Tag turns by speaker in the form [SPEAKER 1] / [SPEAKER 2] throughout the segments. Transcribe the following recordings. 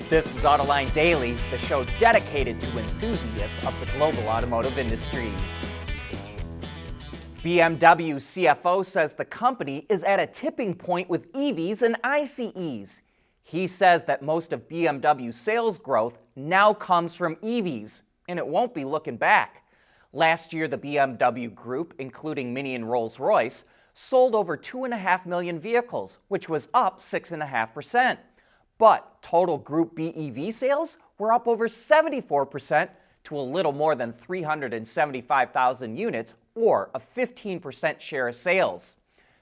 [SPEAKER 1] This is Autoline Daily, the show dedicated to enthusiasts of the global automotive industry. BMW CFO says the company is at a tipping point with EVs and ICEs. He says that most of BMW's sales growth now comes from EVs, and it won't be looking back. Last year, the BMW Group, including Mini and Rolls-Royce, sold over 2.5 million vehicles, which was up 6.5%. But total Group BEV sales were up over 74% to a little more than 375,000 units, or a 15% share of sales.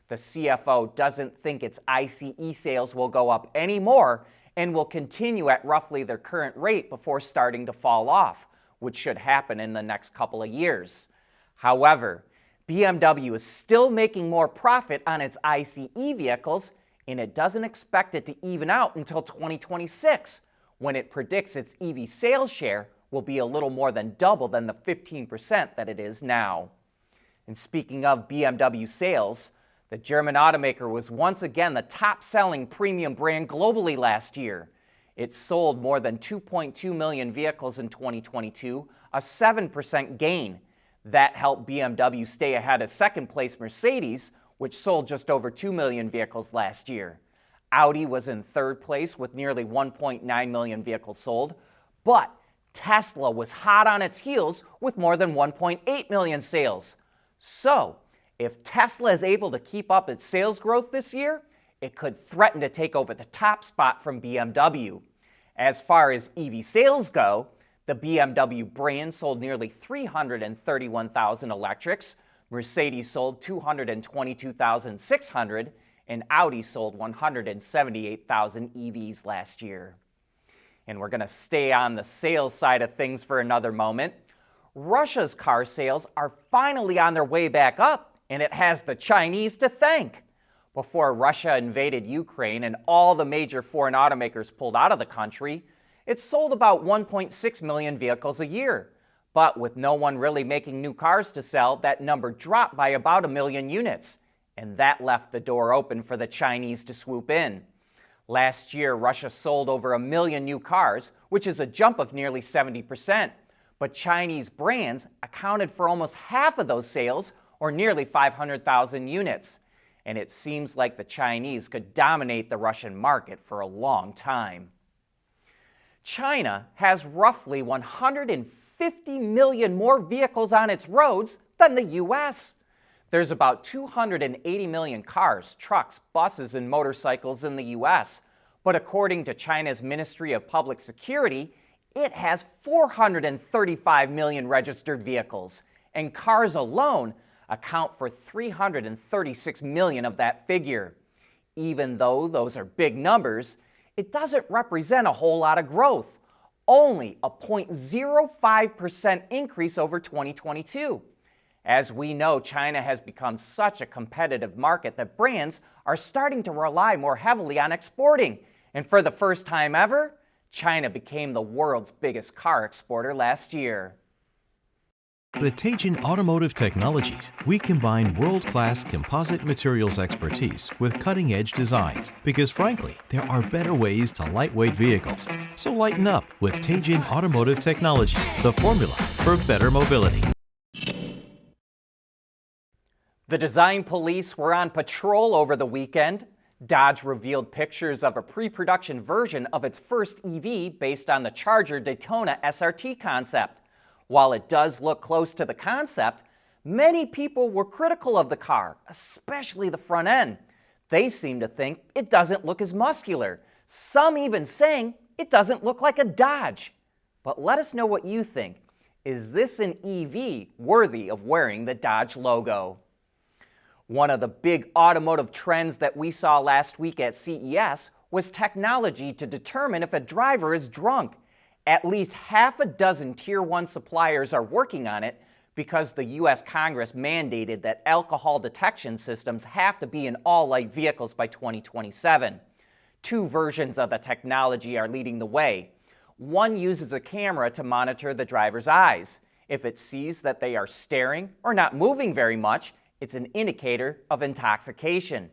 [SPEAKER 1] The CFO doesn't think its ICE sales will go up anymore and will continue at roughly their current rate before starting to fall off, which should happen in the next couple of years. However, BMW is still making more profit on its ICE vehicles, and it doesn't expect it to even out until 2026, when it predicts its EV sales share will be a little more than double than the 15% that it is now. And speaking of BMW sales, the German automaker was once again the top-selling premium brand globally last year. It sold more than 2.2 million vehicles in 2022, a 7% gain. That helped BMW stay ahead of second-place Mercedes, which sold just over 2 million vehicles last year. Audi was in third place with nearly 1.9 million vehicles sold, but Tesla was hot on its heels with more than 1.8 million sales. So, if Tesla is able to keep up its sales growth this year, it could threaten to take over the top spot from BMW. As far as EV sales go, the BMW brand sold nearly 331,000 electrics, Mercedes sold 222,600, and Audi sold 178,000 EVs last year. And we're going to stay on the sales side of things for another moment. Russia's car sales are finally on their way back up, and it has the Chinese to thank. Before Russia invaded Ukraine and all the major foreign automakers pulled out of the country, it sold about 1.6 million vehicles a year. But with no one really making new cars to sell, that number dropped by about 1 million units. And that left the door open for the Chinese to swoop in. Last year, Russia sold over 1 million new cars, which is a jump of nearly 70%. But Chinese brands accounted for almost half of those sales, or nearly 500,000 units. And it seems like the Chinese could dominate the Russian market for a long time. China has roughly 150 million more vehicles on its roads than the U.S. There's about 280 million cars, trucks, buses, and motorcycles in the U.S., but according to China's Ministry of Public Security, it has 435 million registered vehicles, and cars alone account for 336 million of that figure. Even though those are big numbers, it doesn't represent a whole lot of growth, only a 0.05% increase over 2022. As we know, China has become such a competitive market that brands are starting to rely more heavily on exporting, and for the first time ever, China became the world's biggest car exporter last year.
[SPEAKER 2] At Teijin Automotive Technologies, we combine world-class composite materials expertise with cutting-edge designs because, frankly, there are better ways to lightweight vehicles. So lighten up with Teijin Automotive Technologies, the formula for better mobility.
[SPEAKER 1] The design police were on patrol over the weekend. Dodge revealed pictures of a pre-production version of its first EV based on the Charger Daytona SRT concept. While it does look close to the concept, many people were critical of the car, especially the front end. They seem to think it doesn't look as muscular, some even saying it doesn't look like a Dodge. But let us know what you think. Is this an EV worthy of wearing the Dodge logo? One of the big automotive trends that we saw last week at CES was technology to determine if a driver is drunk. At least half a dozen Tier 1 suppliers are working on it because the U.S. Congress mandated that alcohol detection systems have to be in all light vehicles by 2027. Two versions of the technology are leading the way. One uses a camera to monitor the driver's eyes. If it sees that they are staring or not moving very much, it's an indicator of intoxication.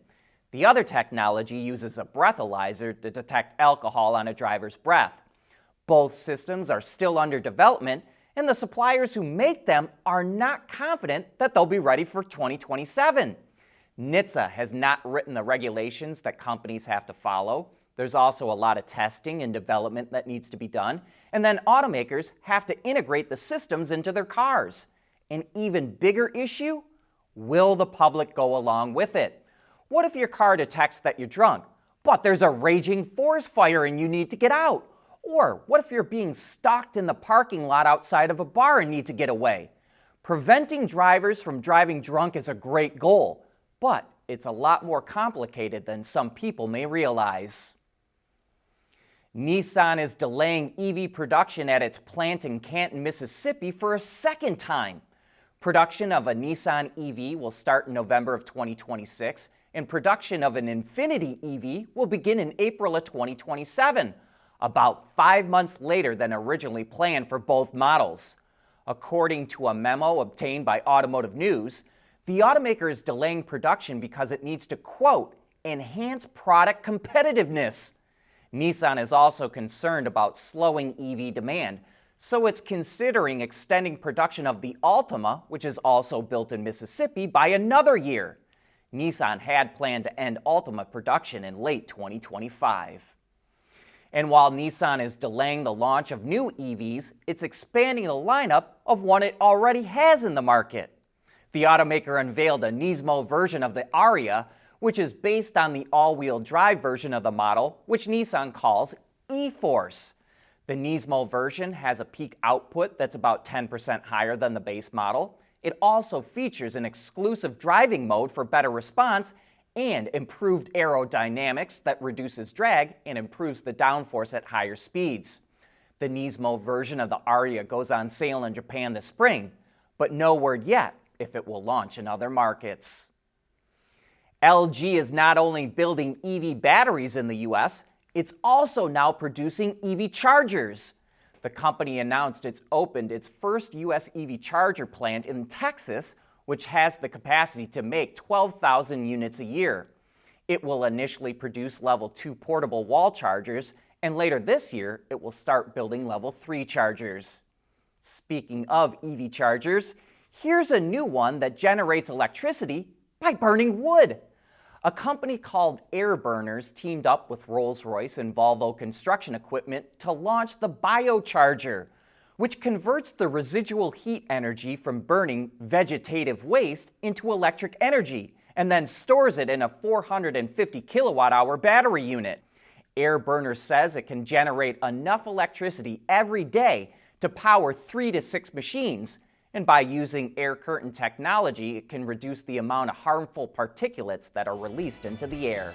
[SPEAKER 1] The other technology uses a breathalyzer to detect alcohol on a driver's breath. Both systems are still under development, and the suppliers who make them are not confident that they'll be ready for 2027. NHTSA has not written the regulations that companies have to follow. There's also a lot of testing and development that needs to be done. And then automakers have to integrate the systems into their cars. An even bigger issue? Will the public go along with it? What if your car detects that you're drunk, but there's a raging forest fire and you need to get out? Or what if you're being stalked in the parking lot outside of a bar and need to get away? Preventing drivers from driving drunk is a great goal, but it's a lot more complicated than some people may realize. Nissan is delaying EV production at its plant in Canton, Mississippi for a second time. Production of a Nissan EV will start in November of 2026, and production of an Infiniti EV will begin in April of 2027. About 5 months later than originally planned for both models. According to a memo obtained by Automotive News, the automaker is delaying production because it needs to, quote, enhance product competitiveness. Nissan is also concerned about slowing EV demand, so it's considering extending production of the Altima, which is also built in Mississippi, by another year. Nissan had planned to end Altima production in late 2025. And while Nissan is delaying the launch of new EVs, it's expanding the lineup of one it already has in the market. The automaker unveiled a NISMO version of the Ariya, which is based on the all-wheel drive version of the model, which Nissan calls e-Force. The NISMO version has a peak output that's about 10% higher than the base model. It also features an exclusive driving mode for better response and improved aerodynamics that reduces drag and improves the downforce at higher speeds. The NISMO version of the Ariya goes on sale in Japan this spring, but no word yet if it will launch in other markets. LG is not only building EV batteries in the US, it's also now producing EV chargers. The company announced it's opened its first US EV charger plant in Texas, which has the capacity to make 12,000 units a year. It will initially produce level 2 portable wall chargers, and later this year, it will start building level 3 chargers. Speaking of EV chargers, here's a new one that generates electricity by burning wood. A company called Air Burners teamed up with Rolls-Royce and Volvo Construction Equipment to launch the biocharger, which converts the residual heat energy from burning vegetative waste into electric energy and then stores it in a 450 kilowatt-hour battery unit. Air Burners says it can generate enough electricity every day to power 3 to 6 machines, and by using air curtain technology, it can reduce the amount of harmful particulates that are released into the air.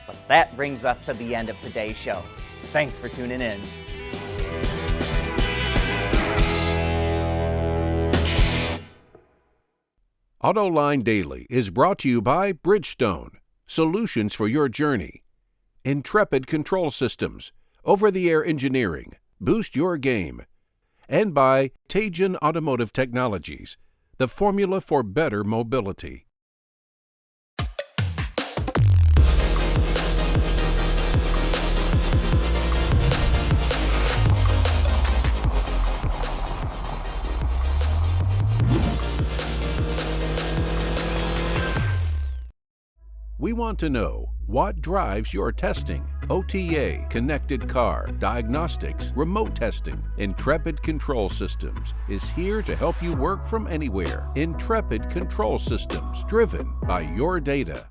[SPEAKER 1] But that brings us to the end of today's show. Thanks for tuning in.
[SPEAKER 3] Autoline Daily is brought to you by Bridgestone, solutions for your journey. Intrepid Control Systems, over-the-air engineering, boost your game. And by Teijin Automotive Technologies, the formula for better mobility. We want to know what drives your testing. OTA, connected car, diagnostics, remote testing. Intrepid Control Systems is here to help you work from anywhere. Intrepid Control Systems, driven by your data.